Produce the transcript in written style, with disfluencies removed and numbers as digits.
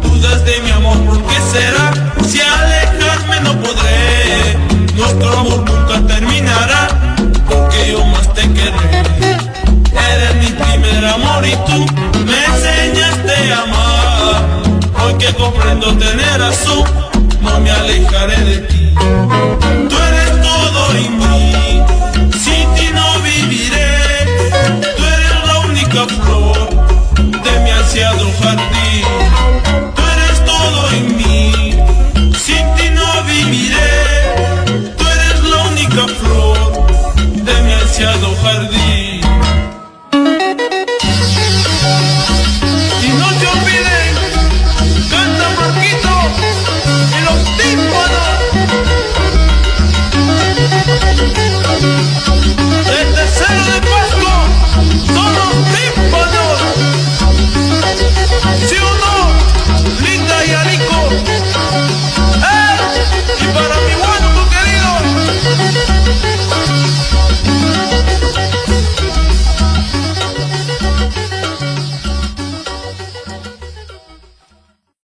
Dudas de mi amor, ¿por qué será? Si alejarme no podré, nuestro amor nunca terminará, porque yo más te querré. Eres mi primer amor y tú me enseñaste a amar. Hoy que comprendo tener razón, no me alejaré de ti. Tú